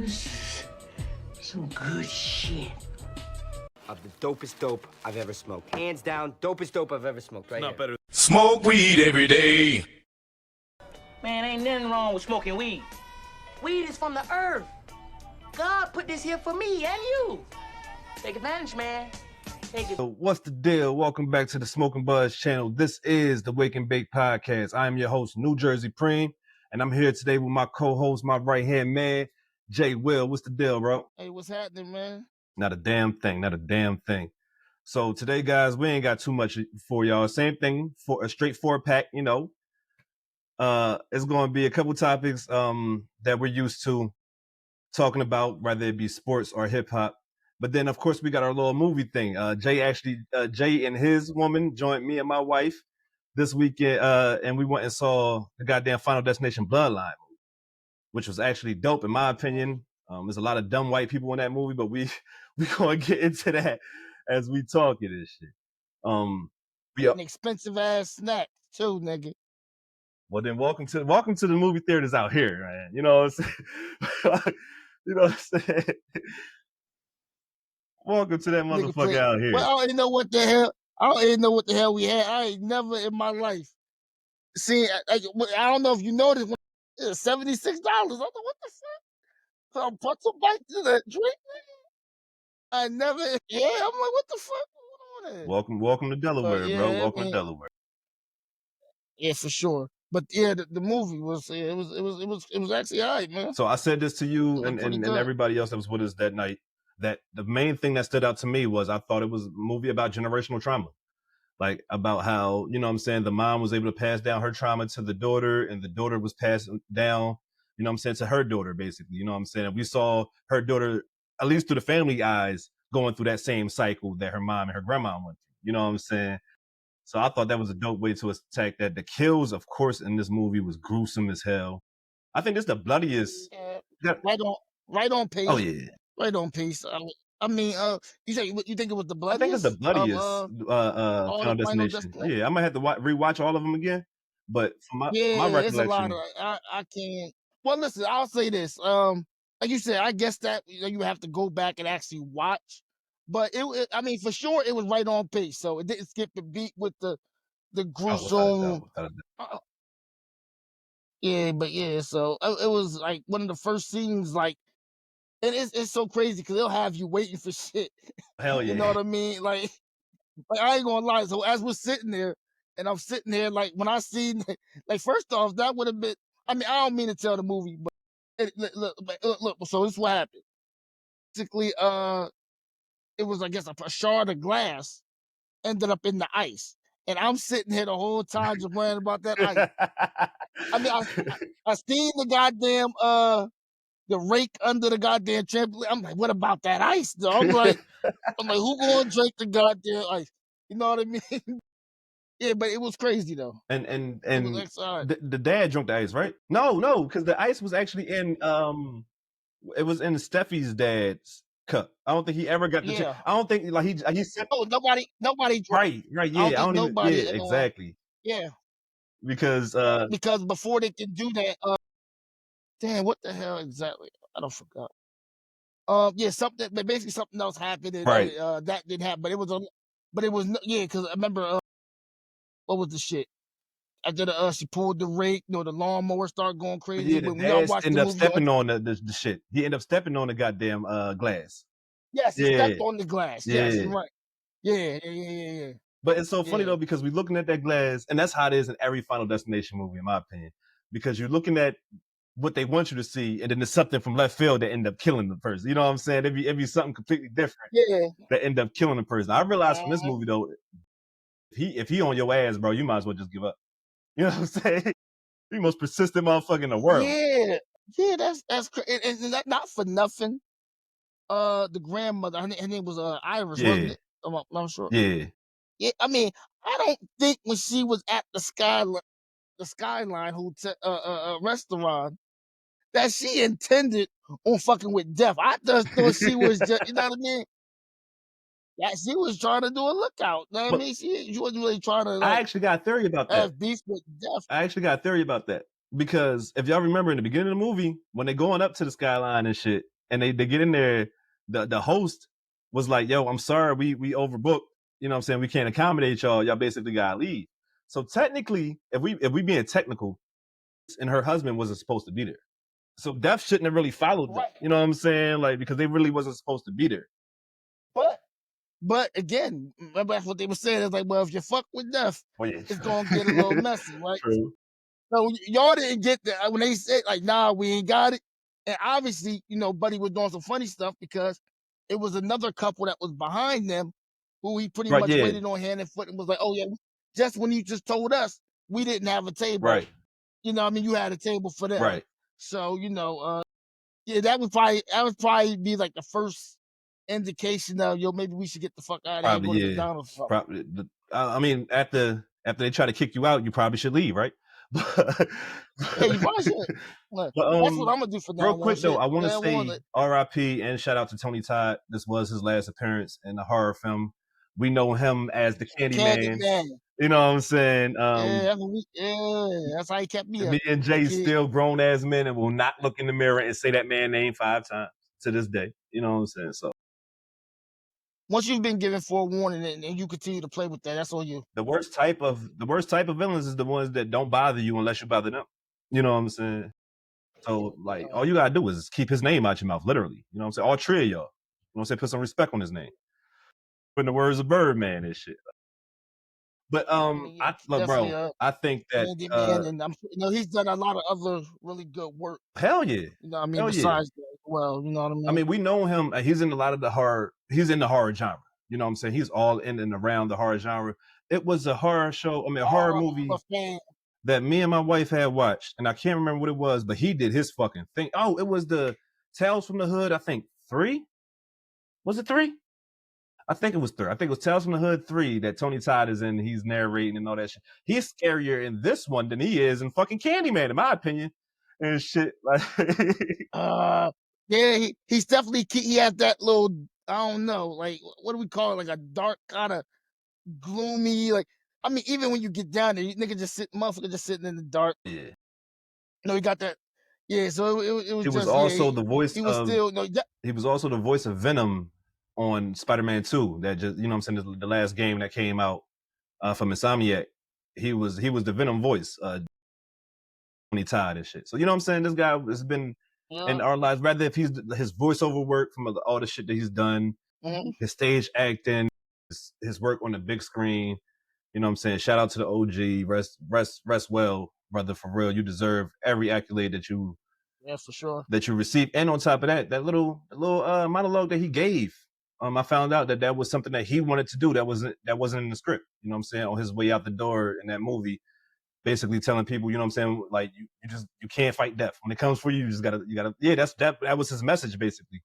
This is some good shit. Of the dopest dope I've ever smoked. Hands down, dopest dope I've ever smoked. Right Not here. better. Smoke weed every day. Man, ain't nothing wrong with smoking weed. Weed is from the earth. God put this here for me and you. Take advantage, man. Take it. So what's the deal? Welcome back to the Smoking Buzz channel. This is the Wake and Bake podcast. I am your host, New Jersey Preem, and I'm here today with my co-host, my right-hand man, Jay Will. What's the deal, bro? Hey, what's happening, man? Not a damn thing, not a damn thing. So today, guys, we ain't got too much for y'all. Same thing for a straight 4-pack, you know. It's going to be a couple topics that we're used to talking about, whether it be sports or hip-hop. But then, of course, we got our little movie thing. Jay and his woman joined me and my wife this weekend, and we went and saw the goddamn Final Destination Bloodline, which was actually dope, in my opinion. There's a lot of dumb white people in that movie, but we gonna get into that as we talk it and shit. An expensive ass snack too, nigga. Well, then welcome to the movie theaters out here, man. You know what I'm saying? You know what I'm saying? Welcome to that motherfucker out here. Well, I don't even know what the hell. I don't even know what the hell we had. I ain't never in my life seen. I don't know if you noticed. It's $76. I thought, what the fuck? So I put some bite to that drink. I never. Yeah, I'm like, what the fuck going on there? Welcome to Delaware, yeah, bro. Welcome to man. Delaware. Yeah, for sure. But yeah, the movie was it was actually all right, man. So I said this to you and good. everybody else that was with us that night, that the main thing that stood out to me was I thought it was a movie about generational trauma. Like about how, you know what I'm saying, the mom was able to pass down her trauma to the daughter, and the daughter was passed down, you know what I'm saying, to her daughter, basically. You know what I'm saying? And we saw her daughter, at least through the family eyes, going through that same cycle that her mom and her grandma went through. You know what I'm saying? So I thought that was a dope way to attack that. The kills, of course, in this movie was gruesome as hell. I think this is the bloodiest. Yeah, right on pace. Oh yeah, right on pace. I mean, you think it was the bloodiest? I think it's the bloodiest Final Destination. Yeah, I might have to rewatch all of them again. But from my recollection, it's a lot of. I can't. Well, listen, I'll say this. Like you said, I guess that you have to go back and actually watch. But I mean, for sure, it was right on pace. So it didn't skip a beat with the gruesome. Yeah, but yeah, so it was like one of the first scenes, like, and it's so crazy because they'll have you waiting for shit. Hell yeah. You know what I mean? Like I ain't gonna lie. So as we're sitting there, and I'm sitting there, like when I seen, like first off, that would have been. I mean, I don't mean to tell the movie, but look. So this is what happened. Basically, it was, I guess, a shard of glass ended up in the ice, and I'm sitting here the whole time just worrying about that ice. I mean, I seen the goddamn the rake under the goddamn trampoline. I'm like, what about that ice, though? I'm like, who gonna drink the goddamn ice? You know what I mean? Yeah, but it was crazy though. And the dad drank the ice, right? No, because the ice was actually in it was in Steffi's dad's cup. I don't think he ever got the. I don't think like he said. Oh, nobody. Right. Yeah. I don't even. Yeah, exactly. Yeah. Because before they can do that, damn, what the hell exactly? I don't forgot. Yeah, basically something else happened, and right. That didn't happen, but it was because I remember what was the shit? After she pulled the rake, the lawnmower started going crazy. Yeah, we all watched ended up stepping on the shit. He ended up stepping on the goddamn glass. Yes, he stepped on the glass. Yes, you're right. Yeah. But it's so funny though, because we're looking at that glass, and that's how it is in every Final Destination movie, in my opinion. Because you're looking at what they want you to see, and then there's something from left field that end up killing the person. You know what I'm saying? It'd be something completely different. Yeah. That end up killing the person. I realized from this movie though, if he on your ass, bro, you might as well just give up. You know what I'm saying? The most persistent motherfucker in the world. Yeah, that's crazy. And that not for nothing. The grandmother, her name was Iris, wasn't it? I'm sure. Yeah. Yeah, I mean, I don't think when she was at the Skyline Hotel restaurant that she intended on fucking with death. I just thought she was just, you know what I mean? Yeah, she was trying to do a lookout. You know what I mean? She wasn't really trying to. I actually got a theory about that. Have beef with death. I actually got a theory about that. Because if y'all remember in the beginning of the movie, when they're going up to the skyline and shit, and they get in there. The host was like, "Yo, I'm sorry, we overbooked. You know what I'm saying? We can't accommodate y'all. Y'all basically gotta leave." So technically, if we being technical, and her husband wasn't supposed to be there. So Def shouldn't have really followed them. You know what I'm saying? Like, because they really wasn't supposed to be there. But again, remember that's what they were saying. It's like, well, if you fuck with Def, it's gonna get a little messy, right? True. So y'all didn't get that when they said like, nah, we ain't got it. And obviously, Buddy was doing some funny stuff because it was another couple that was behind them who he pretty Right, much yeah. waited on hand and foot and was like, oh yeah, just when you just told us we didn't have a table. Right. You know what I mean? You had a table for them. Right. So, yeah, that would probably be like the first indication of, yo, maybe we should get the fuck out of here, go Probably, to yeah. McDonald's or something. Probably. I mean, after they try to kick you out, you probably should leave, right? Yeah, you probably should. Look, But, that's what I'm gonna do for now. real quick though, shit. I want to Yeah, say R.I.P. and shout out to Tony Todd. This was his last appearance in a horror film. We know him as the Candyman. Candyman. You know what I'm saying? Yeah, that's how he kept me up. Me and Jay kid. still grown ass men and will not look in the mirror and say that man name 5 times to this day. You know what I'm saying? So Once you've been given forewarning and you continue to play with that, that's on you. the worst type of villains is the ones that don't bother you unless you bother them. You know what I'm saying? So like all you gotta do is keep his name out your mouth, literally. You know what I'm saying? All 3 of y'all. You know what I'm saying? Put some respect on his name. In the words of Birdman and shit. But look, bro, I think that and he's done a lot of other really good work. Hell yeah. You know what I mean? Besides that, well, you know what I mean? I mean, we know him. He's in a lot of the horror. He's in the horror genre. You know what I'm saying? He's all in and around the horror genre. It was a horror show. I mean, a horror movie that me and my wife had watched, and I can't remember what it was, but he did his fucking thing. Oh, it was the Tales from the Hood. I think 3. Was it 3? I think it was 3. I think it was Tales from the Hood 3 that Tony Todd is in. He's narrating and all that shit. He's scarier in this one than he is in fucking Candyman, in my opinion. And shit. Like, yeah, he's definitely, he has that little, I don't know, like, what do we call it? Like a dark kind of gloomy, like, I mean, even when you get down there, you nigga motherfucker just sitting in the dark. Yeah. He got that. Yeah, so it was. He was also the voice. He was still he was also the voice of Venom on Spider-Man 2. That just, you know what I'm saying, the last game that came out from Insomniac. He was the Venom voice, Tony Todd and shit. So you know what I'm saying? This guy has been in our lives. Rather if he's his voiceover work from all the shit that he's done, his stage acting, his work on the big screen. You know what I'm saying? Shout out to the OG. Rest well, brother. For real, you deserve every accolade that you. Yeah, for sure. That you received, and on top of that little monologue that he gave. I found out that was something that he wanted to do. That wasn't in the script. You know what I'm saying? On his way out the door in that movie, basically telling people, you know what I'm saying, like you can't fight death. When it comes for you, you just gotta. Yeah, that was his message basically.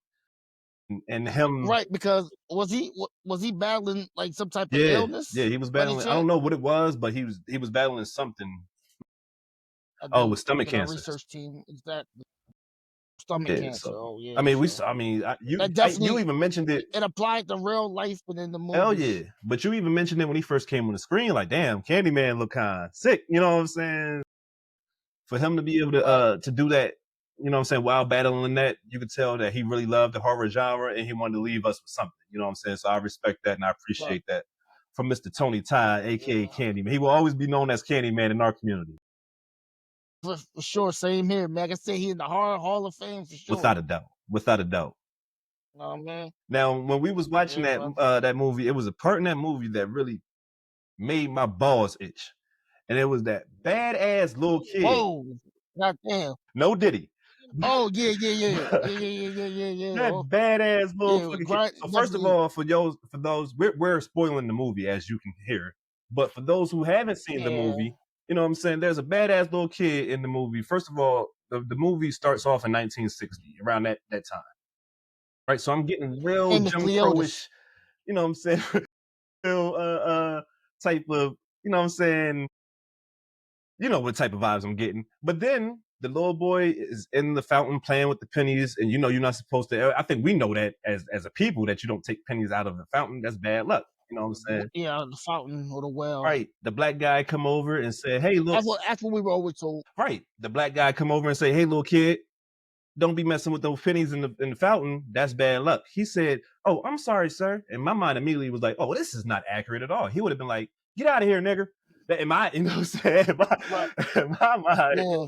And him, right? Because was he battling like some type of illness? Yeah, he was battling. I don't know what it was, but he was battling something. With stomach cancer. Research team is that stomach cancer. So, I mean, you even mentioned it. It applied to real life within the movie. Hell yeah! But you even mentioned it when he first came on the screen. Like, damn, Candyman look kind of sick. You know what I'm saying? For him to be able to do that, you know what I'm saying, while battling that, you could tell that he really loved the horror genre and he wanted to leave us with something. You know what I'm saying? So I respect that and I appreciate that from Mr. Tony Todd, aka Candyman. He will always be known as Candyman in our community. For sure, same here, man. I can say he in the horror Hall of Fame for sure. Without a doubt. Oh man. Now, when we was watching that movie, it was a part in that movie that really made my balls itch, and it was that badass little kid. Whoa, goddamn. No Diddy. Oh yeah. That badass little fucking kid. So first of all, for those, we're spoiling the movie as you can hear, but for those who haven't seen the movie. You know what I'm saying? There's a badass little kid in the movie. First of all, the movie starts off in 1960, around that time. Right? So I'm getting real Jim Crow-ish, you know what I'm saying? Real type of, you know what I'm saying? You know what type of vibes I'm getting. But then the little boy is in the fountain playing with the pennies, and you know you're not supposed to. I think we know that as a people that you don't take pennies out of the fountain. That's bad luck. You know what I'm saying? Yeah, the fountain or the well. Right. The black guy come over and say, "Hey, look." That's what we were always told. Right. The black guy come over and say, "Hey, little kid, don't be messing with those pennies in the fountain. That's bad luck. He said, oh, I'm sorry, sir. And my mind immediately was like, oh, this is not accurate at all. He would have been like, get out of here, nigger. That in my, you know what I'm saying? Right. In my mind, Yeah.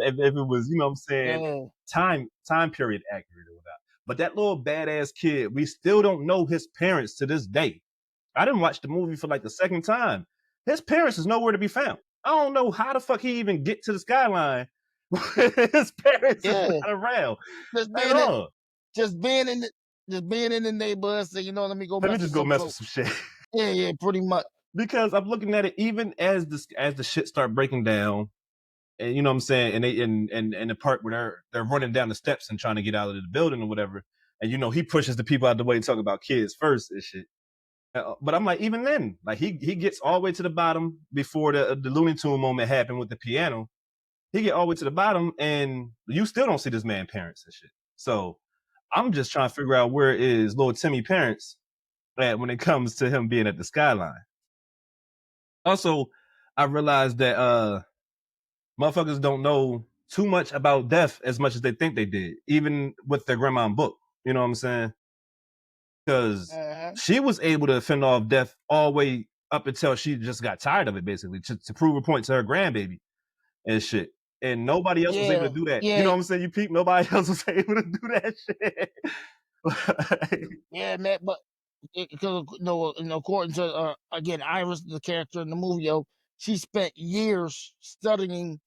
if it was, you know what I'm saying, Yeah. time period accurate or whatnot. But that little badass kid, we still don't know his parents to this day. I didn't watch the movie for like the second time. His parents is nowhere to be found. I don't know how the fuck he even get to the skyline. His parents is not around Just at being in, all. just being in the, just being in the neighborhood. Say, you know, let me go Let me mess with just go some mess with folks. some shit. Yeah, pretty much. Because I'm looking at it, even as the shit start breaking down, and you know what I'm saying, and they in the part where they're running down the steps and trying to get out of the building or whatever, and you know he pushes the people out the way and talk about kids first and shit. But I'm like, even then, like he gets all the way to the bottom before the Looney Tune moment happened with the piano. He get all the way to the bottom, and you still don't see this man parents and shit. So I'm just trying to figure out where is little Timmy parents at when it comes to him being at the skyline. Also, I realized that motherfuckers don't know too much about death as much as they think they did, even with their grandma book. You know what I'm saying? Because she was able to fend off death all the way up until she just got tired of it, basically, to prove a point to her grandbaby and shit. And nobody else was able to do that. You know what I'm saying? You peep, nobody else was able to do that shit. Yeah, man. But because according to again, Iris, the character in the movie, she spent years studying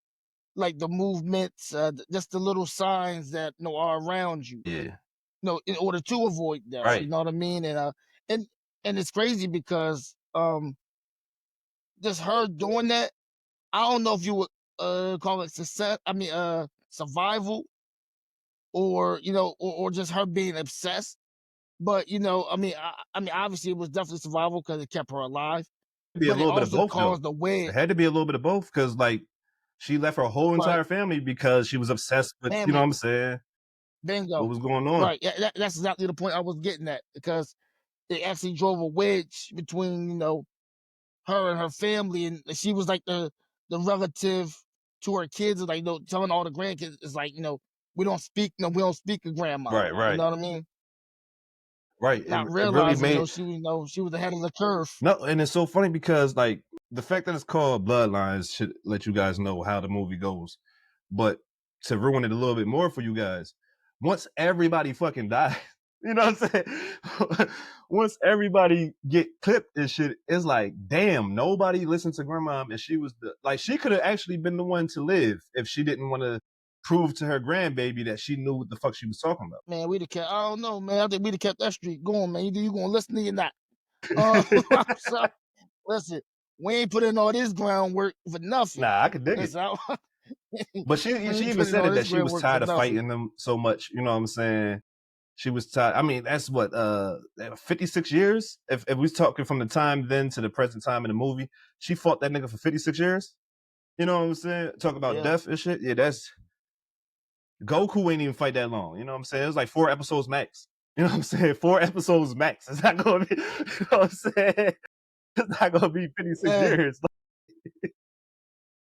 like the movements, just the little signs that are around you. Yeah. In order to avoid death. Right. You know what I mean? And it's crazy because just her doing that, I don't know if you would call it success. I mean, survival, or or just her being obsessed. But I mean, obviously it was definitely survival because it kept her alive. Be a But it little bit of also both, though. caused a wedge. It had to be a little bit of both because, like, she left her whole entire family because she was obsessed with, you know what I'm saying? Bingo. What was going on? Right. Yeah, that's exactly the point I was getting at, because it actually drove a wedge between her and her family, and she was like the relative to her kids, like telling all the grandkids, it's like we don't speak of grandma. Right, You right. know what I mean? Right. Not It really realizing made she was ahead of the curve. no, and it's so funny because like the fact that it's called Bloodlines should let you guys know how the movie goes. But to ruin it a little bit more for you guys, once everybody fucking dies, you know what I'm saying? Once everybody get clipped and shit, it's like, damn, nobody listened to grandma, and she was she could have actually been the one to live if she didn't want to prove to her grandbaby that she knew what the fuck she was talking about. Man, we'd have kept. I don't know, man. I think we'd have kept that streak going, man. Either you gonna listen or you're not. I'm sorry. Listen, we ain't put in all this groundwork for nothing. Nah, I could dig it. But she even said it that she was tired of fighting them so much. You know what I'm saying? She was tired. I mean, that's what 56 years. If we talking from the time then to the present time in the movie, she fought that nigga for 56 years. You know what I'm saying? Talk about death and shit. Yeah, that's Goku ain't even fight that long. You know what I'm saying? It was like 4 episodes max. You know what I'm saying? 4 episodes max. It's not gonna be. You know what I'm saying? It's not gonna be 56 years.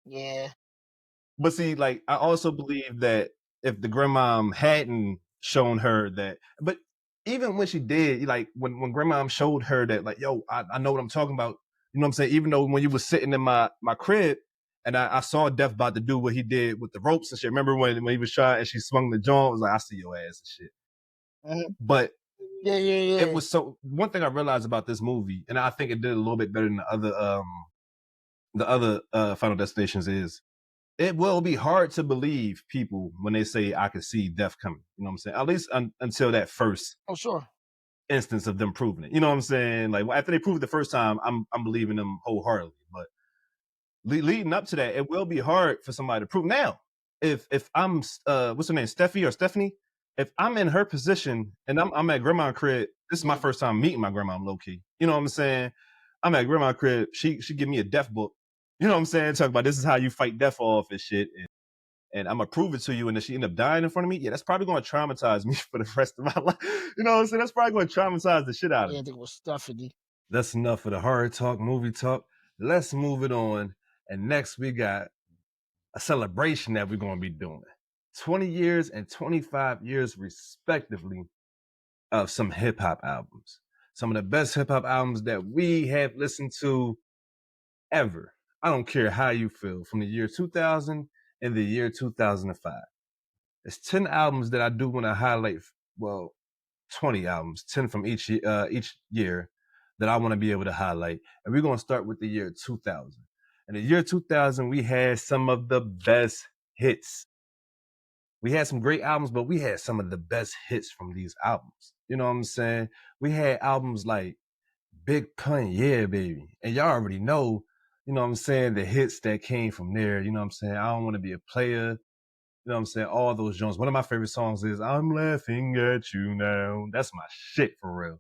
Yeah. But see, like, I also believe that if the grandmom hadn't shown her that, but even when she did, like, when grandmom showed her that, like, yo, I know what I'm talking about, you know what I'm saying? Even though when you was sitting in my crib and I saw Death about to do what he did with the ropes and shit. Remember when he was trying and she swung the joint? I was like, I see your ass and shit. But yeah. It was one thing I realized about this movie, and I think it did a little bit better than the other Final Destinations, is it will be hard to believe people when they say I can see death coming. You know what I'm saying? At least until that first instance of them proving it. You know what I'm saying? Like after they prove it the first time, I'm believing them wholeheartedly. But leading up to that, it will be hard for somebody to prove. Now, if I'm what's her name, Steffi or Stephanie? If I'm in her position and I'm at grandma's crib, this is my first time meeting my grandma, low key. You know what I'm saying? I'm at grandma's crib. She give me a death book. You know what I'm saying? Talk about this is how you fight death off and shit. And I'm gonna prove it to you. And then she end up dying in front of me. Yeah, that's probably gonna traumatize me for the rest of my life. You know what I'm saying? That's probably gonna traumatize the shit out of me. Yeah, I think it was Stephanie. That's enough of the horror talk, movie talk. Let's move it on. And next we got a celebration that we're gonna be doing. 20 years and 25 years respectively of some hip hop albums. Some of the best hip hop albums that we have listened to ever. I don't care how you feel, from the year 2000 and the year 2005. It's 10 albums that I do want to highlight. Well, 20 albums, 10 from each year that I want to be able to highlight. And we're going to start with the year 2000. In the year 2000, we had some of the best hits. We had some great albums, but we had some of the best hits from these albums. You know what I'm saying? We had albums like Big Pun, Yeah, Baby. And y'all already know, you know what I'm saying, the hits that came from there. You know what I'm saying? I Don't Want to Be a Player. You know what I'm saying? All those joints. One of my favorite songs is I'm Laughing at You Now. That's my shit for real.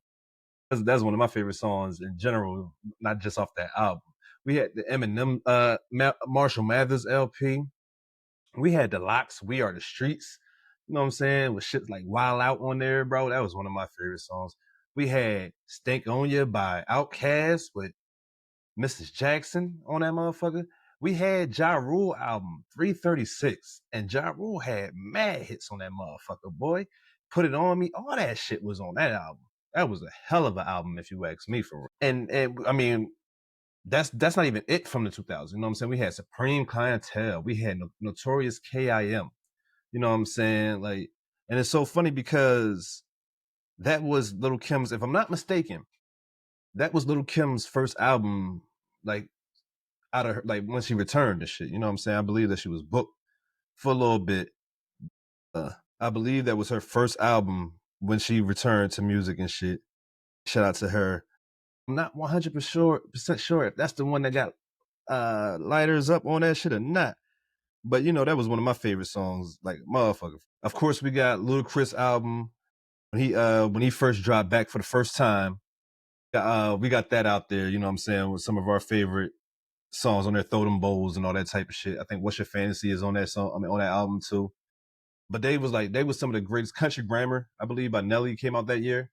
That's one of my favorite songs in general, not just off that album. We had the Eminem, Marshall Mathers LP. We had the Locks, We Are the Streets. You know what I'm saying? With shit like Wild Out on there, bro. That was one of my favorite songs. We had Stank On Ya by Outkast with Mrs. Jackson on that motherfucker. We had Ja Rule album 336, and Ja Rule had mad hits on that motherfucker, boy. Put It On Me, all that shit was on that album. That was a hell of an album, if you ask me, for real. And I mean, that's not even it from the 2000s. You know what I'm saying? We had Supreme Clientele. We had Notorious K.I.M. You know what I'm saying? Like, and it's so funny because that was Little Kim's, if I'm not mistaken, that was Little Kim's first album, like, out of her, like, when she returned and shit. You know what I'm saying? I believe that she was booked for a little bit. I believe that was her first album when she returned to music and shit. Shout out to her. I'm not 100% sure if that's the one that got lighters up on that shit or not. But you know, that was one of my favorite songs, like motherfucker. Of course, we got Ludacris album when he first dropped back for the first time. We got that out there, you know what I'm saying, with some of our favorite songs on there, Throw Them Bowls and all that type of shit. I think What's Your Fantasy is on that song, I mean on that album too. But they was some of the greatest. Country Grammar, I believe, by Nelly came out that year.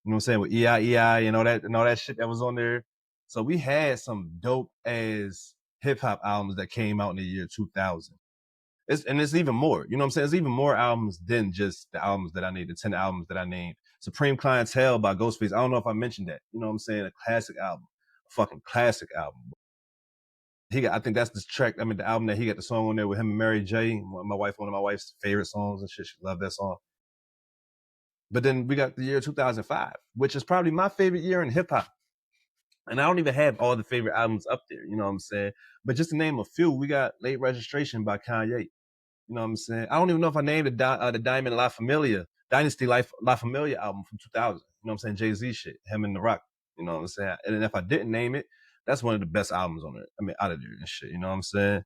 You know what I'm saying? With EI and all that shit that was on there. So we had some dope ass hip hop albums that came out in the year 2000. It's even more. You know what I'm saying? There's even more albums than just the albums that I named, the 10 albums that I named. Supreme Clientele by Ghostface. I don't know if I mentioned that. You know what I'm saying? A classic album. A fucking classic album. I think that's the track, I mean, the album that he got the song on there with him and Mary J. One of my wife's favorite songs and shit. She loved that song. But then we got the year 2005, which is probably my favorite year in hip hop. And I don't even have all the favorite albums up there, you know what I'm saying? But just to name a few, we got Late Registration by Kanye. You know what I'm saying? I don't even know if I named the Diamond La Familia, Dynasty Life La Familia album from 2000. You know what I'm saying? Jay-Z shit, him and The Rock. You know what I'm saying? And then if I didn't name it, that's one of the best albums on it. I mean, out of there and shit. You know what I'm saying?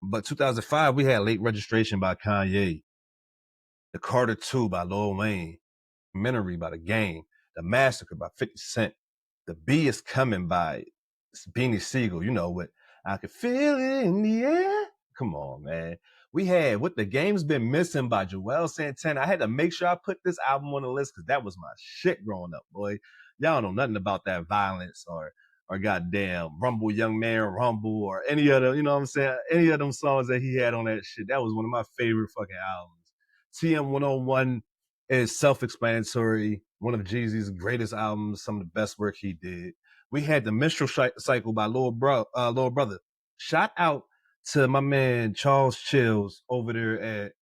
But 2005, we had Late Registration by Kanye, The Carter 2 by Lil Wayne, Documentary by The Game, The Massacre by 50 Cent, The Bee Is Coming by Beanie Siegel. You know what? I Could Feel It in the Air. Come on, man. We had What the Game's Been Missing by Joel Santana. I had to make sure I put this album on the list because that was my shit growing up, boy. Y'all know nothing about that violence or goddamn Rumble Young Man Rumble or any other, you know what I'm saying? Any of them songs that he had on that shit. That was one of my favorite fucking albums. TM 101 is self-explanatory. One of Jeezy's greatest albums, some of the best work he did. We had The Minstrel Cycle by Lil Brother. Shout out to my man Charles Chills over there at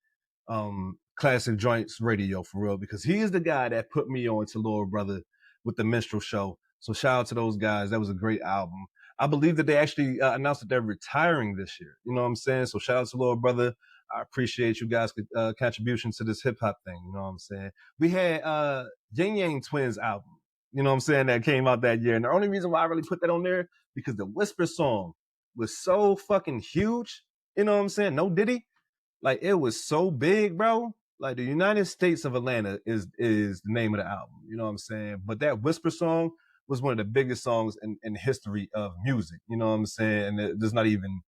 Classic Joints Radio, for real, because he is the guy that put me on to Lil Brother with The Minstrel Show. So shout out to those guys. That was a great album. I believe that they actually announced that they're retiring this year. You know what I'm saying? So shout out to Lil Brother. I appreciate you guys' contribution to this hip hop thing. You know what I'm saying? We had Yin Yang Twins album. You know what I'm saying? That came out that year. And the only reason why I really put that on there, because the Whisper song was so fucking huge. You know what I'm saying? No Diddy. Like, it was so big, bro. Like, the United States of Atlanta is the name of the album. You know what I'm saying? But that Whisper song was one of the biggest songs in the history of music. You know what I'm saying? And there's not even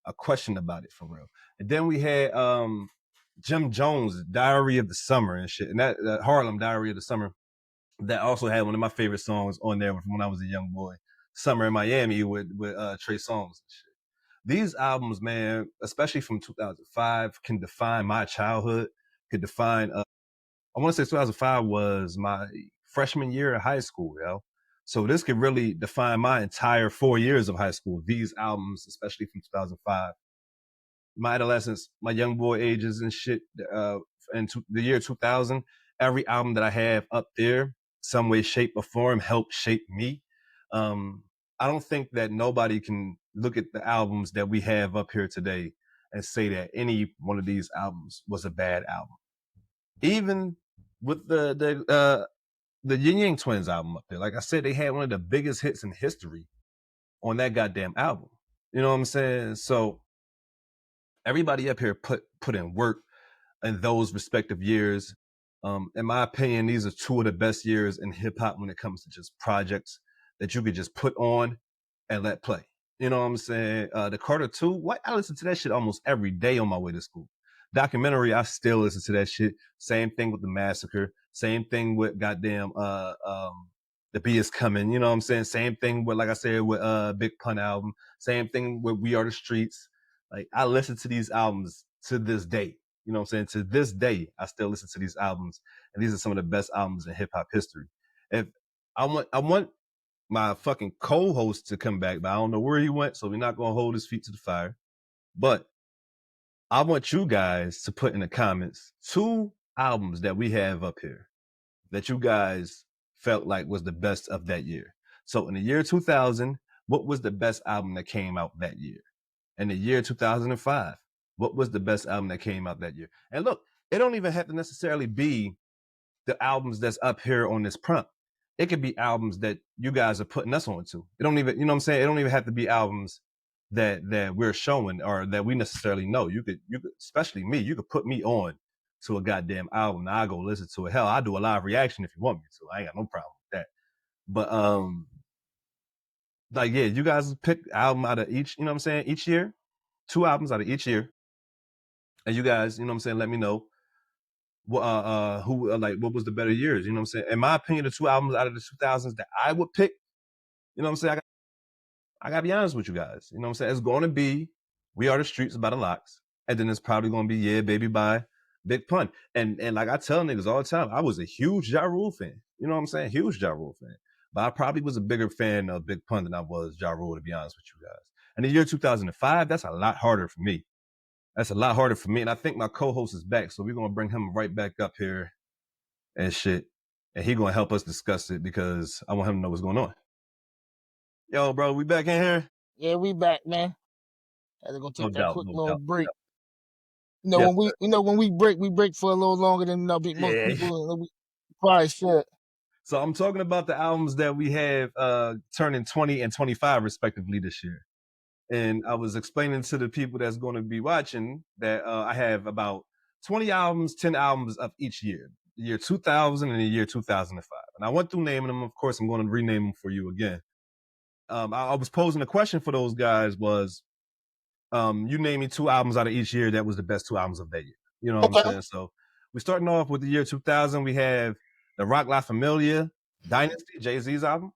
a question about it, for real. And then we had Jim Jones' Diary of the Summer and shit. And that Harlem Diary of the Summer, that also had one of my favorite songs on there from when I was a young boy. Summer in Miami with Trey Songz and shit. these albums, man, especially from 2005, can define my childhood, could define, I want to say 2005 was my freshman year of high school, yo. So this could really define my entire 4 years of high school. These albums, especially from 2005, my adolescence, my young boy ages and shit, the year 2000, every album that I have up there, some way, shape, or form, helped shape me. I don't think that nobody can look at the albums that we have up here today and say that any one of these albums was a bad album. Even with the Yin Yang Twins album up there, like I said, they had one of the biggest hits in history on that goddamn album. You know what I'm saying? So everybody up here put in work in those respective years. In my opinion, these are two of the best years in hip hop when it comes to just projects that you could just put on and let play. You know what I'm saying? The Carter 2, I listen to that shit almost every day on my way to school. Documentary, I still listen to that shit. Same thing with The Massacre. Same thing with goddamn The B Is Coming. You know what I'm saying? Same thing with, like I said, with Big Pun album. Same thing with We Are the Streets. Like, I listen to these albums to this day. You know what I'm saying? To this day, I still listen to these albums, and these are some of the best albums in hip hop history. If I want my fucking co-host to come back, but I don't know where he went, so we're not gonna hold his feet to the fire. But I want you guys to put in the comments 2 albums that we have up here that you guys felt like was the best of that year. So in the year 2000, what was the best album that came out that year? In the year 2005, what was the best album that came out that year? And look, it don't even have to necessarily be the albums that's up here on this prompt. It could be albums that you guys are putting us on to. It don't even, you know what I'm saying? It don't even have to be albums that we're showing or that we necessarily know. You could, especially me, you could put me on to a goddamn album and I'll go listen to it. Hell, I'll do a live reaction if you want me to. I ain't got no problem with that. But like, yeah, you guys pick album out of each, you know what I'm saying, each year, 2 albums out of each year. And you guys, you know what I'm saying, let me know what what was the better years, you know what I'm saying? In my opinion, the 2 albums out of the 2000s that I would pick, you know what I'm saying, I gotta be honest with you guys, you know what I'm saying, it's going to be We Are the Streets by The Lox, and then it's probably going to be Yeah Baby by Big Pun. And like I tell niggas all the time, I was a huge Ja Rule fan, you know what I'm saying, huge Ja Rule fan, but I probably was a bigger fan of Big Pun than I was Ja Rule, to be honest with you guys. And the year 2005, that's a lot harder for me. That's a lot harder for me. And I think my co-host is back. So we're going to bring him right back up here and shit. And he going to help us discuss it because I want him to know what's going on. Yo, bro, we back in here? Yeah, we back, man. Had to go take that quick little break. You know, Yes, when we break for a little longer than most people. We probably should. So I'm talking about the albums that we have turning 20 and 25 respectively this year. And I was explaining to the people that's going to be watching that I have about 20 albums, 10 albums of each year, the year 2000 and the year 2005. And I went through naming them. Of course, I'm going to rename them for you again. I was posing a question for those guys was, you name me 2 albums out of each year that was the best 2 albums of that year. You know what I'm saying? So we're starting off with the year 2000. We have the Rock La Familia, Dynasty, Jay-Z's album.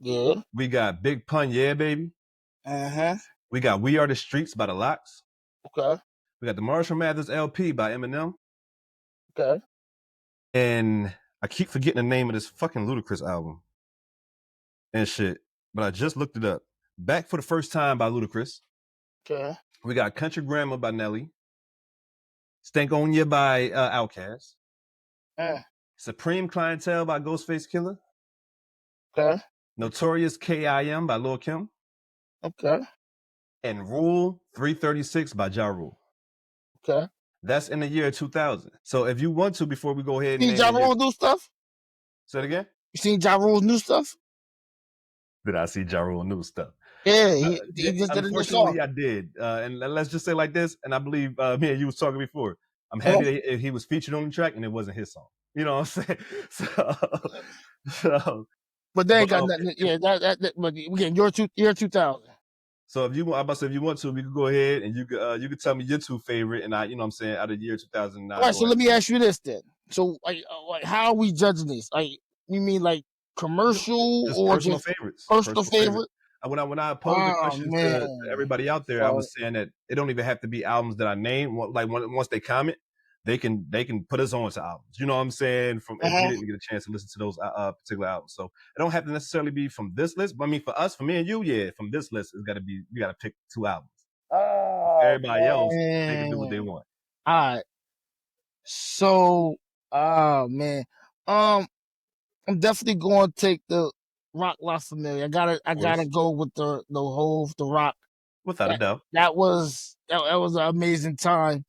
Yeah. We got Big Pun, Yeah Baby. Uh-huh. We got We Are the Streets by The Lox. Okay. We got the Marshall Mathers LP by Eminem. Okay. And I keep forgetting the name of this fucking Ludacris album and shit, but I just looked it up. Back for the First Time by Ludacris. Okay. We got Country Grammar by Nelly. Stank On Ya by Outkast. Supreme Clientele by Ghostface Killah. Okay. Notorious K.I.M. by Lil' Kim. Okay. And Rule 336 by Ja Rule. Okay. That's in the year 2000. So if you want to, before we go ahead and seen Ja Rule new stuff? Say it again? You seen Ja Rule's new stuff? Did I see Ja Rule new stuff? Yeah, he just did a new song. Unfortunately, I did. And let's just say like this, and I believe me and you was talking before. I'm happy that he was featured on the track and it wasn't his song. You know what I'm saying? So but they ain't got nothing. Yeah, but again, year 2000. So if you want to, we could go ahead and you could tell me your 2 favorite, and you know what I'm saying, out of the year 2009. All right, so let me ask you this then. So like how are we judging this? Like, you mean like commercial just or personal just favorites? Personal favorite? When I posed the Oh question to man. everybody out there, I Right. was saying that it don't even have to be albums that I name. Like once they comment, they can put us on to albums. You know what I'm saying? From if we Uh-huh. didn't get a chance to listen to those particular albums, so it don't have to necessarily be from this list. But I mean, for us, for me and you, yeah, from this list, it's got to be you got to pick 2 albums. For Oh everybody else, they can do what they man. want. All right. So, oh man. Um, I'm definitely going to take the Rock La Familia. I Of gotta course, go with the Rock. without a That doubt. that was an amazing time.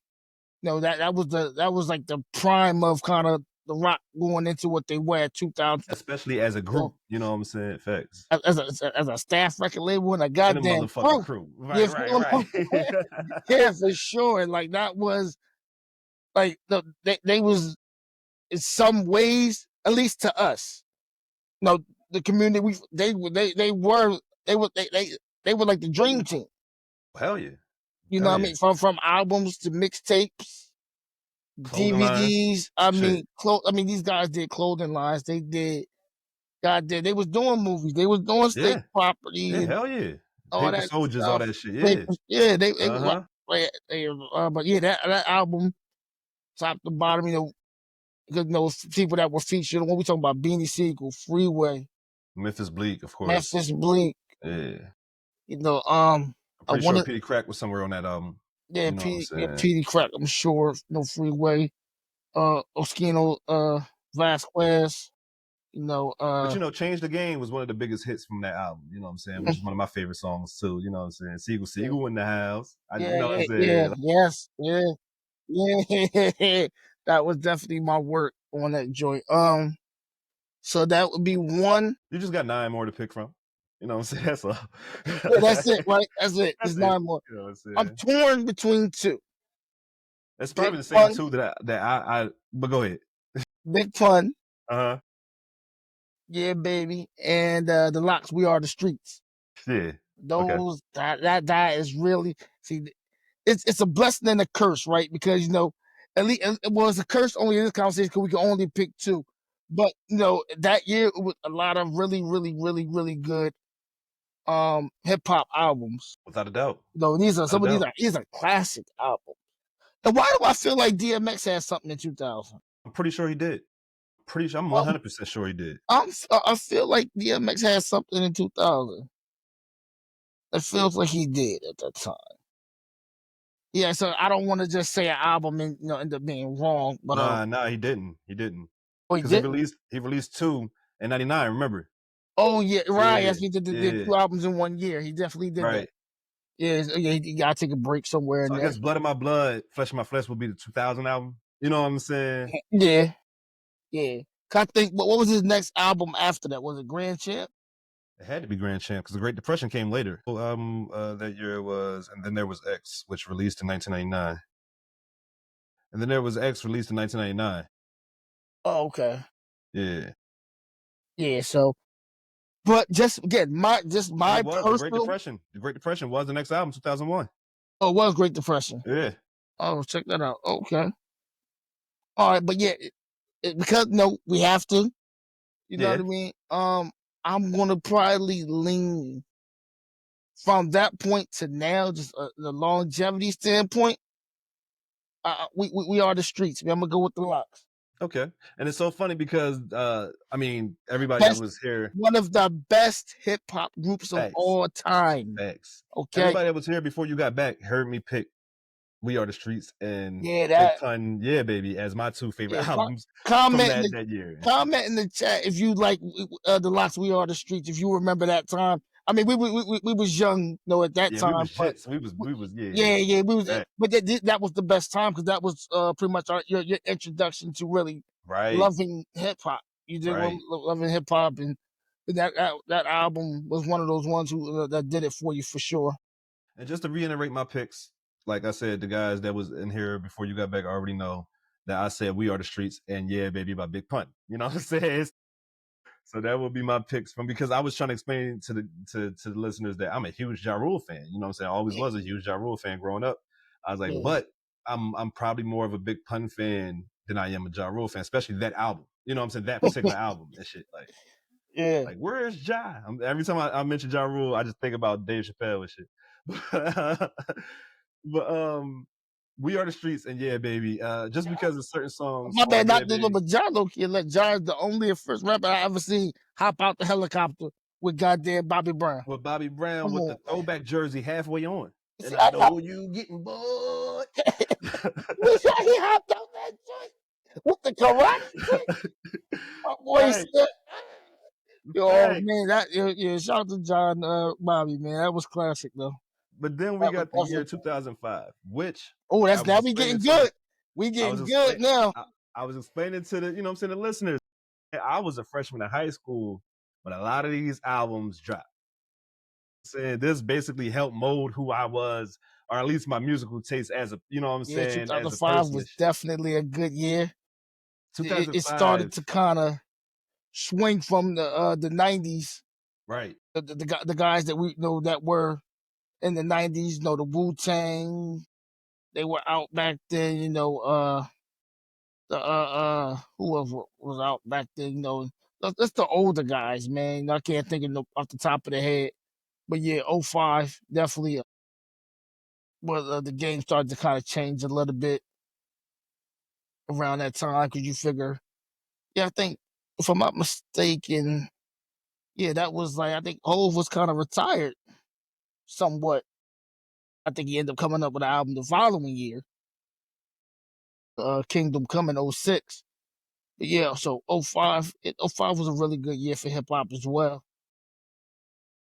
No, that was like the prime of kind of the Rock going into what they were at 2000. Especially as a So, group, you know what I'm saying? Facts. as a staff record label and a And a goddamn motherfucking crew. crew. You Right, right, feel right. yeah, for sure. Like that was like they was in some ways, at least to us. No, the community they were like the dream team. Hell yeah. You know Hell what I yeah. mean? From albums to mixtapes, Clothing lines. DVDs. I Shit. mean, these guys did clothing lines. They did. God did. They was doing movies. They was doing state Yeah. property Yeah, and hell yeah. all Paper that soldiers, all stuff. that shit. Yeah. Papers. Yeah, they Uh-huh. but yeah, that album, top to bottom, because people that were featured. When we talking about Beanie Siegel, Freeway, Memphis Bleak, of course. Memphis Bleak, Yeah. I I'm pretty sure wanted, Petey Crack was somewhere on that album. yeah, You know what I'm saying? Petey Crack, I'm sure, Freeway, Oskino, Vasquez, But Change the Game was one of the biggest hits from that album, you know what I'm saying? Which is one of my favorite songs too, you know what I'm saying? Siegel in the house. You know what I'm yeah, saying? yes, yeah, yeah, that was definitely my work on that joint. So that would be one. You just got 9 more to pick from. You know what I'm saying? That's all. Yeah, that's it, right? That's it. There's That's it. 9 more. You know what I'm I'm saying? torn between 2. It's Big probably the same Pun, 2 that I but go ahead. Big Pun, Uh-huh. yeah, baby, and the Locks, We Are the Streets. Yeah. Okay. Those that is really, see, it's a blessing and a curse, right? Because at least it was a curse only in this conversation because we can only pick 2. But that year it was a lot of really, really, really, really good hip hop albums. Without a doubt. These are Without a doubt. these are classic albums. And why do I feel like DMX had something in 2000? I'm pretty sure he did. I'm 100% sure he did. I feel like DMX had something in 2000. It feels like he did at that time. Yeah, so I don't want to just say an album and end up being wrong, but Nah, he didn't. He didn't. oh, he Because didn't. he released 2 in '99. Remember? Oh yeah, right. Yeah, Yes, he did 2 yeah, albums in 1 year. He definitely did that. right. Yeah, he gotta take a break somewhere in So I there. guess Blood of My Blood, Flesh of My Flesh will be the 2000 album. You know what I'm saying? Yeah, yeah. 'Cause I think what was his next album after that? Was it Grand Champ? It had to be Grand Champ because the Great Depression came later. That year was, and then there was X, which released in 1999. And then there was X released in 1999. Oh, okay. Yeah. Yeah. So, but just again, my It was the Great personal. Depression. The Great Depression was the next album, 2001. Oh, it was Great Depression. Yeah. Oh, check that out. Okay. All right, but yeah, because we have to. You know Yeah. what I mean? I'm gonna probably lean from that point to now, just the longevity standpoint. We are the streets. I'm gonna go with the Locks. Okay. And it's so funny because I mean, everybody that was here. One of the best hip hop groups of all time. Facts. Okay. Everybody that was here before you got back heard me pick We Are the Streets and Yeah, Big Pun, Yeah Baby as my 2 favorite albums from that year. Comment in the chat if you like the Locks, We Are the Streets. If you remember that time. I mean, we was young, at that time. We was but shits. We was we was. Right. But that was the best time because that was pretty much your introduction to really loving hip hop. You did loving hip hop, and that album was one of those ones who that did it for you for sure. And just to reiterate my picks, like I said, the guys that was in here before you got back already know that I said We Are the Streets and Yeah Baby by Big Pun. You know what I'm saying? So that will be my picks because I was trying to explain to the listeners that I'm a huge Ja Rule fan. You know what I'm saying? I always was a huge Ja Rule fan growing up. I was like, but I'm probably more of a Big Pun fan than I am a Ja Rule fan, especially that album. You know what I'm saying? That particular album and shit. Like, Yeah. Like, where's Ja? Every time I mention Ja Rule, I just think about Dave Chappelle and shit. But We Are the Streets and Yeah, Baby. Just because of certain songs My bad, on Yeah, not Baby. but Ja low key. Like Ja is the only first rapper I ever seen hop out the helicopter with goddamn Bobby Brown. With Bobby Brown Come with on, the man. throwback jersey halfway on. See, And I I know you getting bored. wish he hopped out that joint with the karate kick. My boy Right. said, yo, Right. man, yeah, shout out to John Bobby, man. That was classic though. But then we That was got the year definitely. 2005, which Oh, I that's was now we getting explaining to good. We I was getting good now. I was explaining to the, you know what I'm saying, the listeners. I was a freshman in high school when a lot of these albums dropped. Saying this basically helped mold who I was, or at least my musical taste as a, you know what I'm Yeah, saying, as a 2005 person and was shit. definitely a good year. It started 2005, to kind of swing from the 90s. right? The guys that we know that were in the 90s, you know, the Wu-Tang, they were out back then, you know, who else was out back then, you know, that's the older guys, man. I can't think of off the top of the head, but yeah, 05 definitely. Well, the game started to kind of change a little bit around that time because you figure, yeah, I think if I'm not mistaken, yeah, that was like I think Hove was kind of retired somewhat. I think he ended up coming up with an album the following year, Kingdom Come in 06. But yeah, so 05, 05 was a really good year for hip hop as well.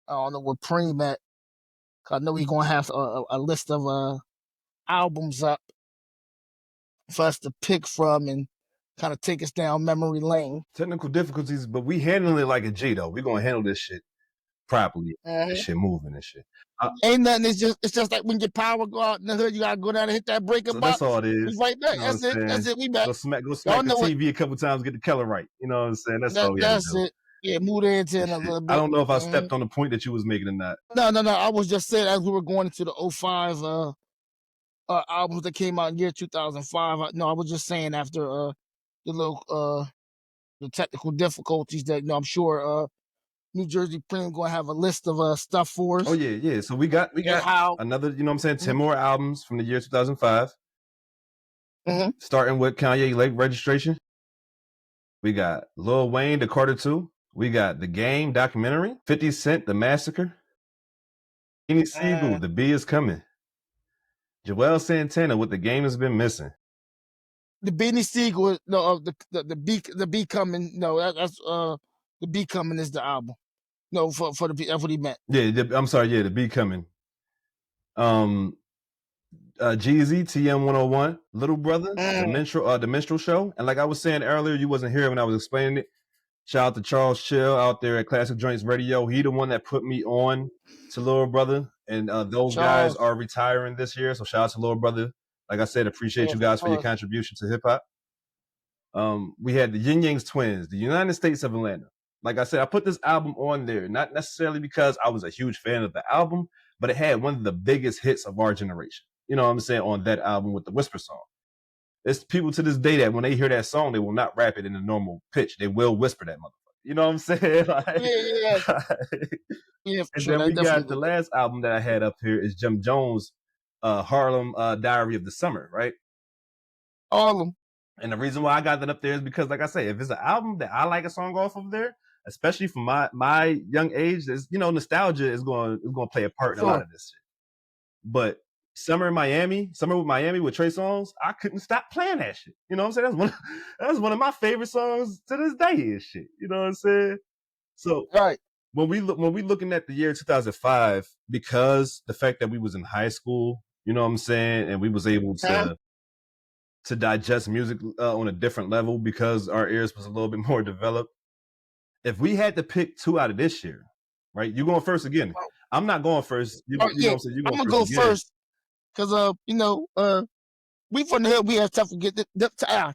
I don't know where Preem at. I know he's gonna have a list of albums up for us to pick from and kind of take us down memory lane. Technical difficulties, but we handling it like a G though. We're gonna handle this shit properly. This shit moving and shit. Ain't nothing. It's just like when your power go out in the hood, you gotta go down and hit that breaker So box. that's all it We is. right back. You know what I'm That's it. saying? That's it. We back. Go smack Y'all the know it. TV a couple times, get the color right. You know what I'm saying? That's all we gotta That's do. it. Yeah, move the antenna a little bit. I don't know if I stepped on the point that you was making or not. No. I was just saying as we were going into the 05 albums that came out in year 2005. I was just saying after the little the technical difficulties that I'm sure New Jersey Preem gonna have a list of stuff for us. Oh yeah. So we got another, you know what I'm saying, 10 more albums from the year 2005. Starting with Kanye Lake Registration. We got Lil Wayne, The Carter 2. We got The Game documentary. 50 Cent, The Massacre. Beanie Siegel, The Bee Is Coming. Joel Santana with The Game Has Been Missing. The Beanie Siegel, no, the B coming. No, that's the B coming is the album. No, for the that's what he meant. Yeah, I'm sorry. Yeah, The Bee Coming. Jeezy, TM 101, Little Brother, the Minstrel Show. And like I was saying earlier, you wasn't here when I was explaining it. Shout out to Charles Chill out there at Classic Joints Radio. He the one that put me on to Little Brother. And those guys are retiring this year. So shout out to Little Brother. Like I said, appreciate you guys for your contribution to hip hop. We had the Yin Yangs Twins, the United States of Atlanta. Like I said, I put this album on there, not necessarily because I was a huge fan of the album, but it had one of the biggest hits of our generation. You know what I'm saying, on that album with the Whisper song. There's people to this day that when they hear that song, they will not rap it in a normal pitch. They will whisper that motherfucker. You know what I'm saying? Yeah. And then we got the last album that I had up here is Jim Jones' Harlem Diary of the Summer, right? Harlem. And the reason why I got that up there is because, like I say, if it's an album that I like a song off of there, especially from my young age, there's, you know, nostalgia is going to play a part in a lot of this shit. But Summer with Miami with Trey Songz, I couldn't stop playing that shit. You know what I'm saying? That's one of my favorite songs to this day and shit. You know what I'm saying? So when we looking at the year 2005, because the fact that we was in high school, you know what I'm saying, and we was able to digest music on a different level because our ears was a little bit more developed. If we had to pick two out of this year, right? You going first again? I'm not going first. You know what I'm saying? I'm gonna go first because we from the hood, we have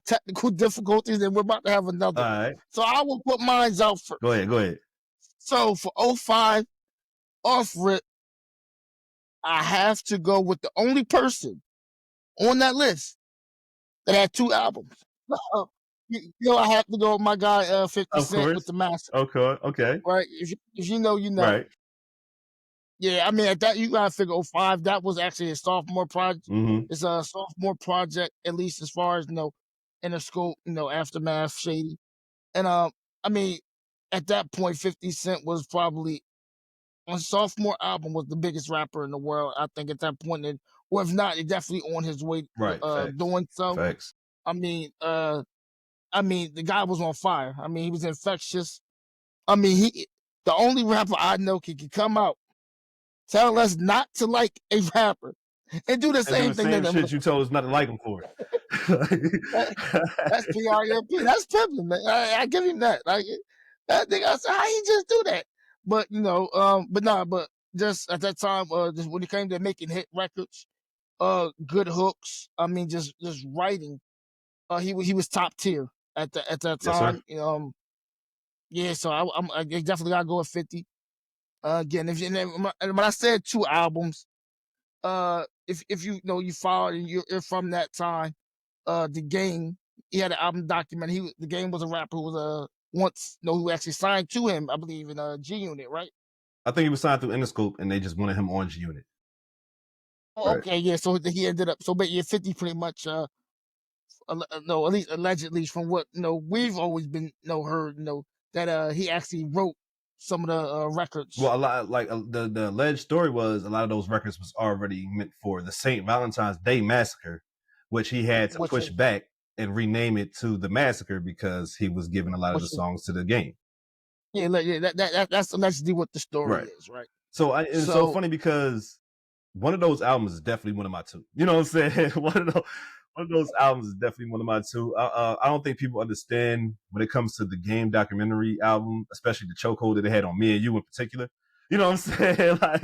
technical difficulties, and we're about to have another. All right. So I will put mine out first. Go ahead. So for 05, off rip, I have to go with the only person on that list that had two albums. I have to go with my guy 50 Of Cent with course. the master. Okay. Okay. Right? If you know, you know. Right. Yeah, I mean at that you gotta figure 05, that was actually a sophomore project. Mm-hmm. It's a sophomore project, at least as far as Interscope, Aftermath, Shady. And I mean, at that point, 50 Cent was probably on sophomore album was the biggest rapper in the world, I think at that point, or if not, he definitely on his way Right. Facts. doing so. Facts. I mean, the guy was on fire. I mean, he was infectious. I mean, the only rapper I know can come out, tell us not to like a rapper, and do the And do same the thing same that shit you told us not to like him for. that's PRMP. That's pimping, man. I give him that. Like that thing, I said, how he just do that? But but just at that time, just when it came to making hit records, good hooks. I mean, just writing. He was top tier at that Yes, sir. time. Yeah. So I definitely gotta go with 50. Again, when I said 2 albums, if you know you followed and you're from that time, the Game, he had an album document. The Game was a rapper who was once who actually signed to him, I believe, in G Unit, right? I think he was signed through Interscope, and they just wanted him on G Unit. Oh, Right. okay, yeah. So he ended up. So, but yeah, 50 pretty much. No, at least allegedly, from what we've always been heard, that he actually wrote some of the records. Well, a lot like the alleged story was a lot of those records was already meant for the St. Valentine's Day Massacre, which he had to push back and rename it to the Massacre because he was giving a lot of the songs to the Game. Yeah, that's allegedly what the story is, right? So it's so funny because one of those albums is definitely one of my 2. You know what I'm saying? One of those albums is definitely one of my 2. I don't think people understand when it comes to the Game documentary album, especially the chokehold that they had on Me and You in particular. You know what I'm saying? Like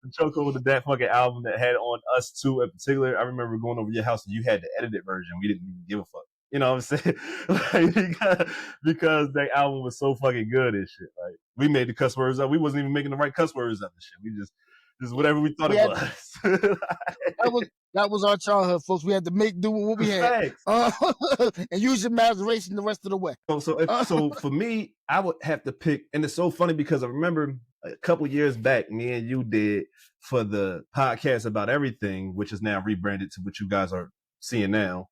the chokehold of that fucking album that had on Us 2 in particular. I remember going over your house and you had the edited version. We didn't even give a fuck. You know what I'm saying? Like, because that album was so fucking good and shit. Like we made the cuss words up. We wasn't even making the right cuss words up and shit. We just whatever we thought it was. That was our childhood, folks. We had to make do with what we had, and use imagination the rest of the way. So for me, I would have to pick, and it's so funny because I remember a couple years back, me and you did for the podcast about everything, which is now rebranded to what you guys are seeing now.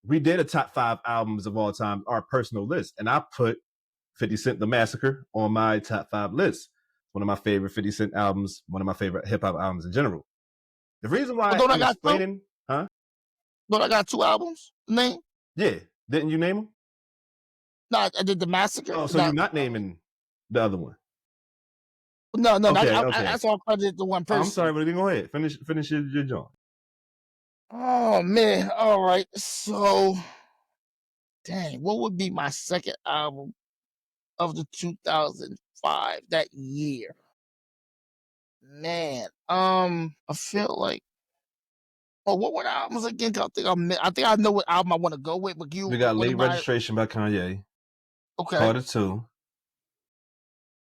We did a top 5 albums of all time, our personal list, and I put 50 Cent The Massacre on my top 5 list. One of my favorite 50 Cent albums, one of my favorite hip hop albums in general. The reason why I'm explaining, huh? But I got 2 albums. Name? Yeah, didn't you name them? No, I did The Massacre. Oh, so you're not naming the other one? No, okay. That's all credited to one person. I'm sorry, but go ahead. Finish your joint. Oh man, all right. So, dang, what would be my second album of the 2005 that year? Man, I feel like. Oh, what were the albums again? I think I know what album I want to go with. But we got Late Registration by Kanye. Okay. Carter 2.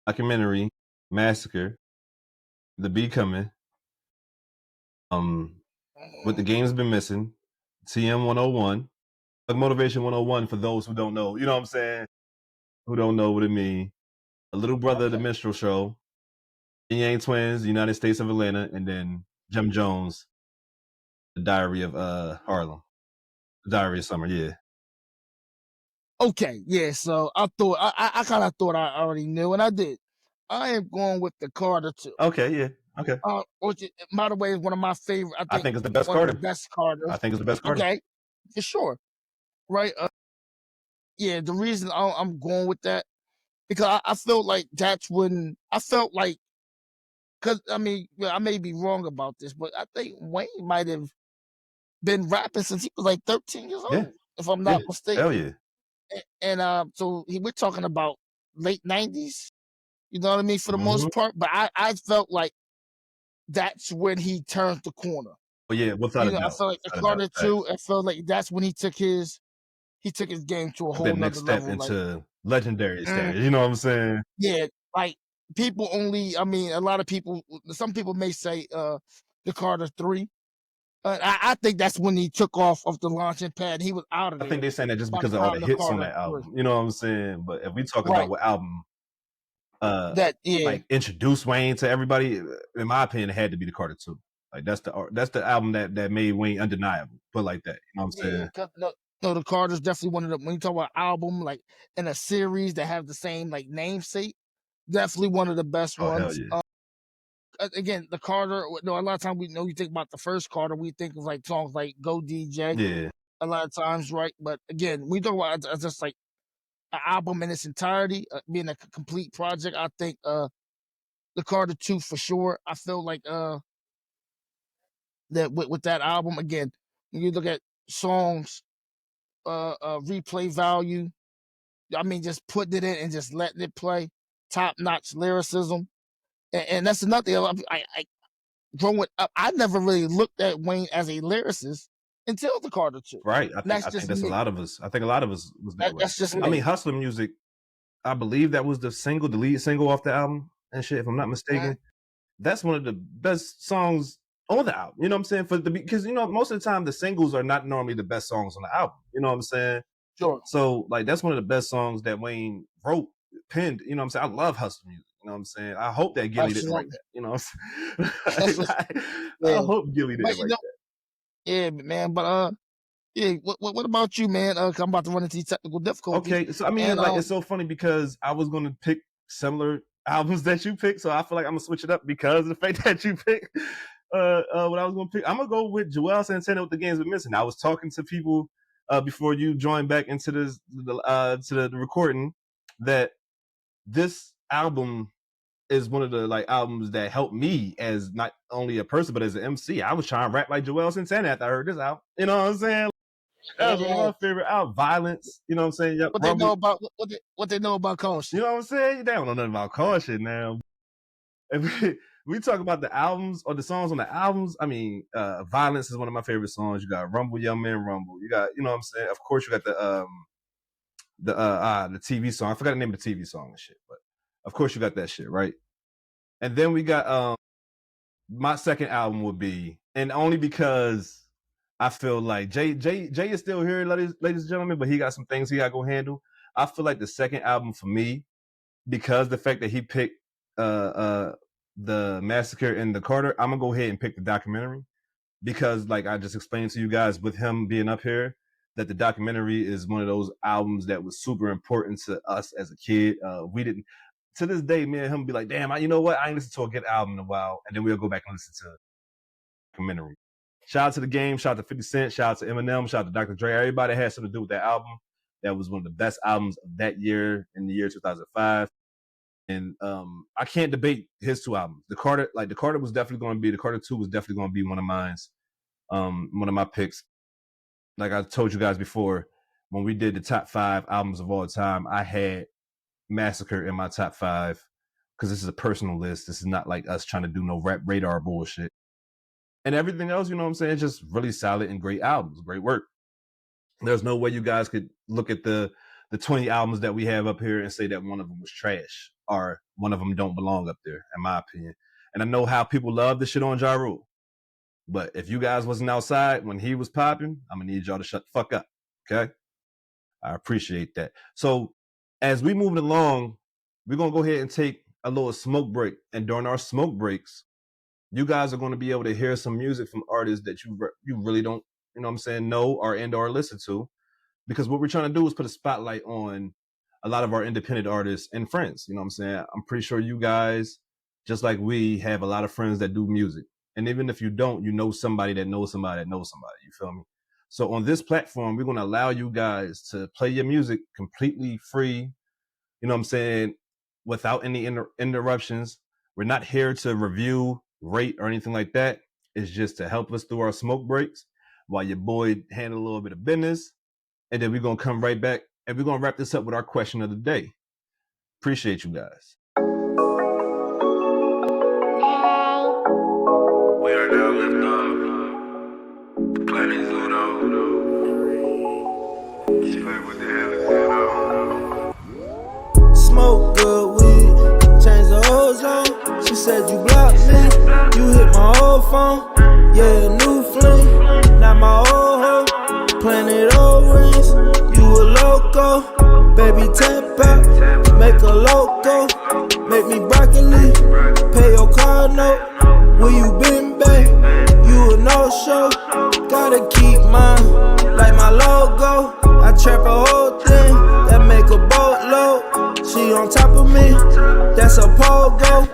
Documentary. Massacre. The Be Coming. What the Game's Been Missing. TM 101. Motivation 101 for those who don't know. You know what I'm saying? Who don't know what it means. A Little Brother, The Minstrel Show. The Yang Twins, United States of Atlanta, and then Jim Jones, The Diary of Harlem. The Diary of Summer, yeah. Okay, yeah, so I thought I kind of thought I already knew, and I did. I am going with the Carter 2. Okay, yeah. Okay. Which, by the way, is one of my favorite. I think it's the best Carter. The best Carter. I think it's the best Carter. Okay, for sure. Right. Yeah, the reason I'm going with that because I felt like that's when I felt like, because I mean, I may be wrong about this, but I think Wayne might have been rapping since he was like 13 years old, if I'm not mistaken. Hell yeah. And so we're talking about late 90s. You know what I mean, for the most part. But I felt like that's when he turned the corner. Oh yeah, without a doubt. I felt like the Carter 2. I felt like that's when he took his game to a whole nother step level, into legendary status. You know what I'm saying? Yeah, like people only. I mean, a lot of people. Some people may say the Carter 3, I think that's when he took off the launching pad. He was out of I there. think they're saying that just by because the of all time the the hits on Carter that album. was. You know what I'm saying? But if we talk Right. about what album That like introduced Wayne to everybody, in my opinion, it had to be the Carter 2. Like that's the album that made Wayne undeniable. Put like that. You know what I'm saying? 'cause no, the Carter's definitely one of the, when you talk about album like in a series that have the same like namesake, definitely one of the best Oh hell ones. yeah. Again, the Carter. No, a lot of times we know you think about the first Carter, we think of like songs like "Go DJ." Yeah. A lot of times, right? But again, we talk about just like an album in its entirety, being a complete project. I think the Carter 2 for sure. I feel like that with that album again, when you look at songs, replay value. I mean, just putting it in and just letting it play, top notch lyricism, and that's another thing. I growing up, I never really looked at Wayne as a lyricist until the Carter 2. Right. I think that's me. a lot of us. I think a lot of us was that way. That's just me. I mean, Hustler Music, I believe that was the lead single off the album and shit, if I'm not mistaken. That's one of the best songs on the album. You know what I'm saying? Because you know, most of the time the singles are not normally the best songs on the album. You know what I'm saying? Sure. So like that's one of the best songs that Wayne wrote, penned. You know what I'm saying? I love Hustler Music. You know what I'm saying? I hope that Gilly didn't write that. You know what I'm saying? I hope Gilly didn't write that. Yeah, man. But yeah. What about you, man? I'm about to run into these technical difficulties. Okay, so I mean, like it's so funny because I was gonna pick similar albums that you picked, so I feel like I'm gonna switch it up because of the fact that you picked what I was gonna pick. I'm gonna go with Joel Santana with The Games We're Missing. I was talking to people before you joined back into the recording that this album is one of the like albums that helped me as not only a person but as an MC. I was trying to rap like Joel Santana after I heard this album. You know what I'm saying? That was one of my favorite albums. Violence. You know what I'm saying? Yep, what they know about what they know about Caution. You know what I'm saying? They don't know nothing about Caution now. If we talk about the albums or the songs on the albums, I mean, Violence is one of my favorite songs. You got Rumble, Young Man Rumble. You got, you know what I'm saying? Of course, you got the TV song. I forgot the name of the TV song and shit, but of course you got that shit, right? And then we got my second album would be, and only because I feel like Jay is still here, ladies and gentlemen, but he got some things he got to go handle. I feel like the second album for me, because the fact that he picked the Massacre and the Carter, I'm gonna go ahead and pick the documentary because, like I just explained to you guys, with him being up here, that the documentary is one of those albums that was super important to us as a kid. We didn't, to this day, me and him be like, damn, you know what? I ain't listened to a good album in a while, and then we'll go back and listen to the documentary. Shout out to The Game, shout out to 50 Cent, shout out to Eminem, shout out to Dr. Dre. Everybody had something to do with that album. That was one of the best albums of that year, in the year 2005. And I can't debate his two albums. The Carter was definitely going to be, the Carter 2 was definitely going to be one of my picks. Like I told you guys before, when we did the top 5 albums of all time, I had Massacre in my top 5 because this is a personal list. This is not like us trying to do no rap radar bullshit. And everything else, you know what I'm saying, just really solid and great albums, great work. There's no way you guys could look at the 20 albums that we have up here and say that one of them was trash or one of them don't belong up there, in my opinion. And I know how people love the shit on Ja Rule. But if you guys wasn't outside when he was popping, I'm going to need y'all to shut the fuck up, okay? I appreciate that. So as we move along, we're going to go ahead and take a little smoke break. And during our smoke breaks, you guys are going to be able to hear some music from artists that you really don't, you know what I'm saying, know or listen to. Because what we're trying to do is put a spotlight on a lot of our independent artists and friends. You know what I'm saying? I'm pretty sure you guys, just like we, have a lot of friends that do music. And even if you don't, you know somebody that knows somebody that knows somebody. You feel me? So on this platform, we're going to allow you guys to play your music completely free. You know what I'm saying? Without any interruptions. We're not here to review, rate, or anything like that. It's just to help us through our smoke breaks while your boy handle a little bit of business. And then we're going to come right back and we're going to wrap this up with our question of the day. Appreciate you guys. We are now lift off. The planet is Uno. Explain what the hell is Uno. Smoke good weed, change the ozone. She said you blocked me, you hit my old phone. Yeah, new fling. Baby, tap out, make a loco, make me broccoli, pay your car note. Where you been, babe? You a no-show. Gotta keep mine, like my logo. I trap a whole thing, that make a boatload. She on top of me, that's a pogo.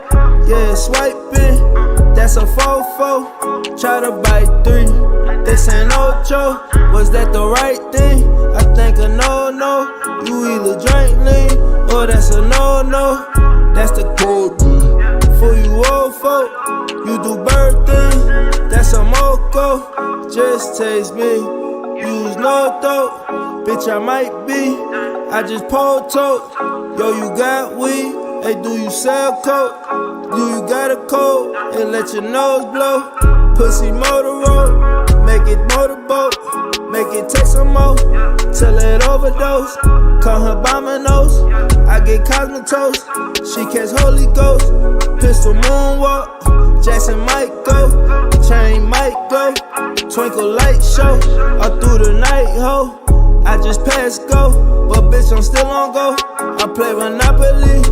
Yeah, swiping, that's a fofo. Try to bite 3, this ain't no joke. Was that the right thing? I think a no-no. You either drink lean, or that's a no-no. That's the code. For you old folk, you do bird thing, that's a moco. Just taste me, use no dope. Bitch, I might be, I just pole tote. Yo, you got weed, hey, do you sell coke? Do you got a cold, and let your nose blow? Pussy motor road, make it motorboat. Make it take some more, till it overdose. Call her by my nose, I get cosmetose. She catch Holy Ghost, pistol moonwalk. Jackson might go, chain might go. Twinkle light show, all through the night, ho. I just passed go, but bitch I'm still on go. I play Monopoly,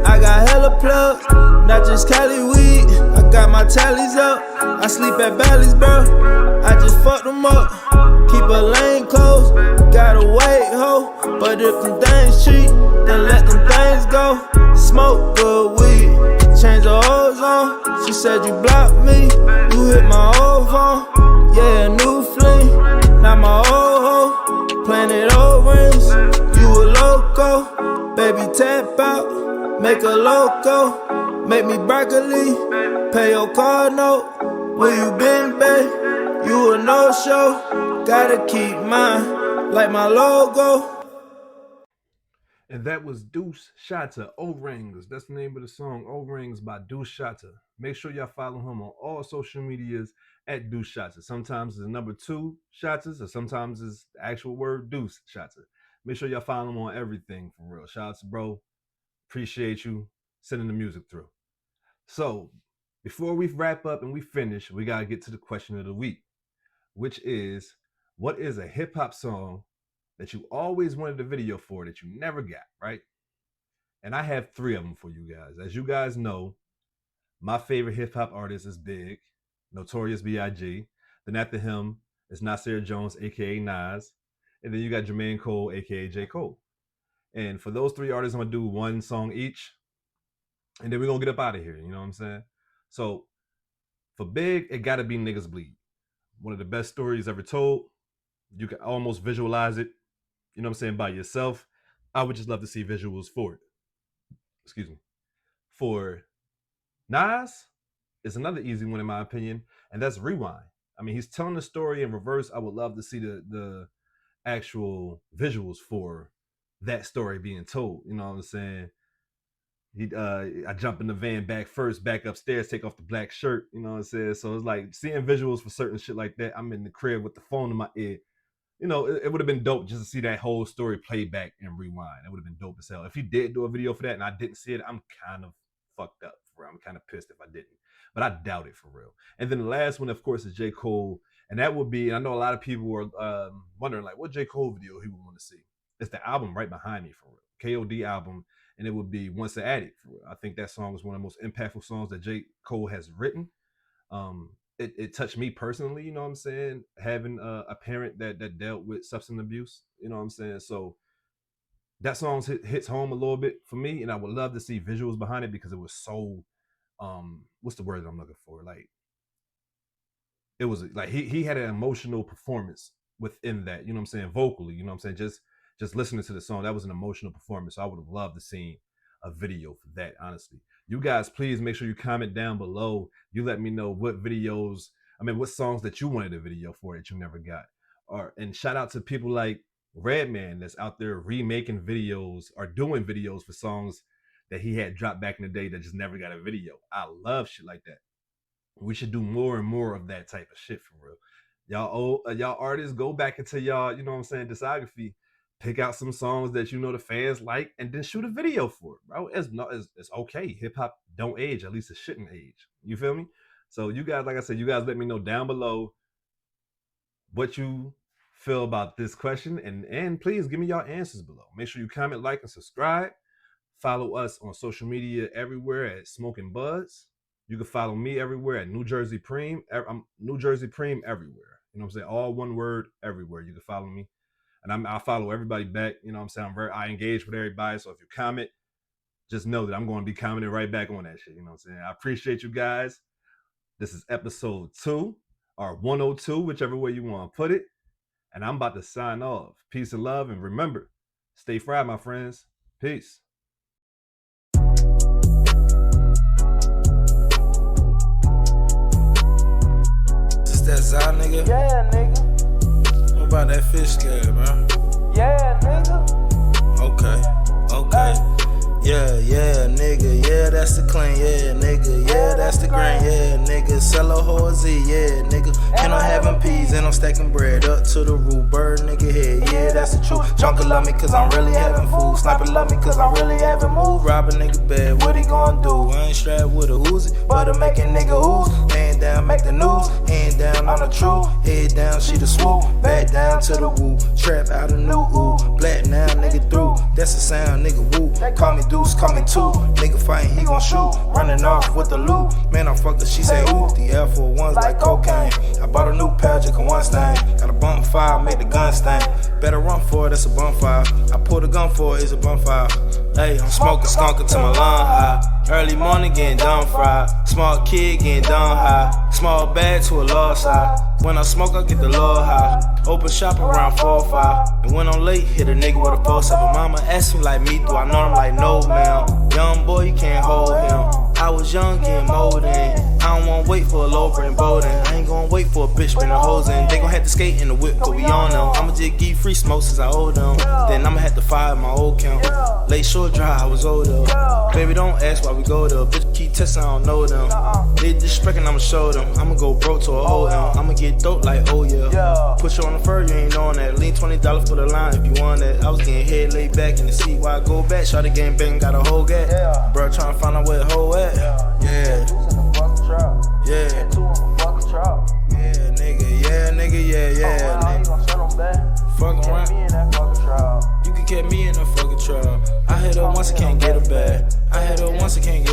I got hella plugs, not just Cali weed. I got my tallies up, I sleep at Bally's, bro. I just fucked them up. Keep a lane closed, gotta wait, ho. But if them things cheap, then let them things go. Smoke good weed, change the hoes on. She said you blocked me, you hit my old phone. Yeah, new fling, not my old hoe. Planet old rings, you a loco. Baby, tap out, make a loco. Make me broccoli, pay your car note. Where you been, babe? You a no-show. Gotta keep mine, like my logo. And that was Deuce Shotta, O-Rings. That's the name of the song, O-Rings by Deuce Shotta. Make sure y'all follow him on all social medias at Deuce Shotta. Sometimes it's number 2 Shottas, or sometimes it's the actual word Deuce Shotta. Make sure y'all follow him on everything, for real. Shout out to bro. Appreciate you sending the music through. So, before we wrap up and we finish, we got to get to the question of the week, which is, what is a hip-hop song that you always wanted a video for that you never got, right? And I have 3 of them for you guys. As you guys know, my favorite hip-hop artist is Big, Notorious B.I.G. Then after him is Nasir Jones, a.k.a. Nas. And then you got Jermaine Cole, a.k.a. J. Cole. And for those 3 artists, I'm going to do 1 song each. And then we're going to get up out of here, you know what I'm saying? So for Big, it got to be Niggas Bleed. One of the best stories ever told. You can almost visualize it, you know what I'm saying, by yourself. I would just love to see visuals for it. Excuse me. For Nas, it's another easy one in my opinion, and that's Rewind. I mean, he's telling the story in reverse. I would love to see the actual visuals for that story being told, you know what I'm saying? I jump in the van back upstairs, take off the black shirt, you know what I'm saying? So it's like seeing visuals for certain shit like that. I'm in the crib with the phone in my ear. You know, it would have been dope just to see that whole story play back and rewind. It would have been dope as hell. If he did do a video for that and I didn't see it, I'm kind of fucked up. I'm kind of pissed if I didn't. But I doubt it for real. And then the last one, of course, is J. Cole. And that would be, I know a lot of people were wondering, like, what J. Cole video he would want to see. It's the album right behind me for real. KOD album. And it would be Once an Addict. For real. I think that song is one of the most impactful songs that J. Cole has written. It touched me personally, you know what I'm saying? Having a parent that dealt with substance abuse, you know what I'm saying? So that song hits home a little bit for me, and I would love to see visuals behind it because it was so, what's the word that I'm looking for? Like, it was like he had an emotional performance within that, you know what I'm saying? Vocally, you know what I'm saying? Just listening to the song, that was an emotional performance. So I would have loved to see a video for that, honestly. You guys, please make sure you comment down below. You let me know what songs that you wanted a video for that you never got. And shout out to people like Redman that's out there remaking videos or doing videos for songs that he had dropped back in the day that just never got a video. I love shit like that. We should do more and more of that type of shit for real. Y'all artists, go back into y'all, you know what I'm saying, discography. Pick out some songs that you know the fans like, and then shoot a video for it, bro. It's okay. Hip hop don't age. At least it shouldn't age. You feel me? So you guys, like I said, you guys let me know down below what you feel about this question, and please give me your answers below. Make sure you comment, like, and subscribe. Follow us on social media everywhere at Smoking Buzz. You can follow me everywhere at New Jersey Preem. I'm New Jersey Preem everywhere. You know what I'm saying? All one word, everywhere. You can follow me. And I'll follow everybody back. You know what I'm saying? I engage with everybody. So if you comment, just know that I'm going to be commenting right back on that shit. You know what I'm saying? I appreciate you guys. This is episode 2 or 102, whichever way you want to put it. And I'm about to sign off. Peace and love. And remember, stay fried, my friends. Peace. Is that Zah, nigga? Yeah, nigga. What about that fish scare, bro? Yeah, nigga. Okay. Yeah, nigga, yeah, that's the clean, yeah, nigga, yeah, that's the grain, yeah, nigga, sell a horsey, yeah, nigga, and I'm having peas, and I'm stacking bread up to the roof, bird, nigga, head, yeah, that's the truth, Junker love me cause I'm really having food, Sniper love me cause I'm really having move, rob a nigga bad, what he gonna do, I ain't strapped with a Uzi, but I'm making nigga ooze, hand down, make the news, hand down on the truth, head down, she the swoop, back down to the woo, trap out a new ooh, black now, nigga through, that's the sound, nigga woo, call me Deuce, call me 2, nigga fight, he gon' shoot, running off with the loot, man I fucked her, she say ooh, the Air Force Ones like cocaine, I bought a new pair, just one stain, got a bump fire, make the gun stain, better run for it, it's a bonfire, I pull the gun for it, it's a bonfire, hey, I'm smoking skunk until my lung high, early morning getting done fried, small kid getting done high, small bag to a large side, when I smoke I get the low high, open shop around 4 or 5, and when I'm late, hit a nigga with a 4-7, mama ask me like me, do I know him like no man, young boy you can't hold him, I was young getting molded, I don't wanna wait for a low brain Bowden, I ain't gonna wait for a bitch bring the hoes in, they gon' have to skate in the whip cause we on them, I'ma just give free smoke since I owe them, then I'ma have to fire my old count, late short dry I was older, baby don't ask why we go there, bitch keep testing I don't know them, they disrespecting I'ma show them, I'ma go broke to a whole M, I'ma get dope like oh yeah, put you on the fur you ain't knowing that, lean $20 for the line if you want that, I was getting head laid back in the seat while I go back, shot the game bang got a whole gap, bro trying to find out where the hoe at, yeah, nigga, fuck around, you can get me in a fucking truck, I hit her once I can't get her back, I hit her once I can't get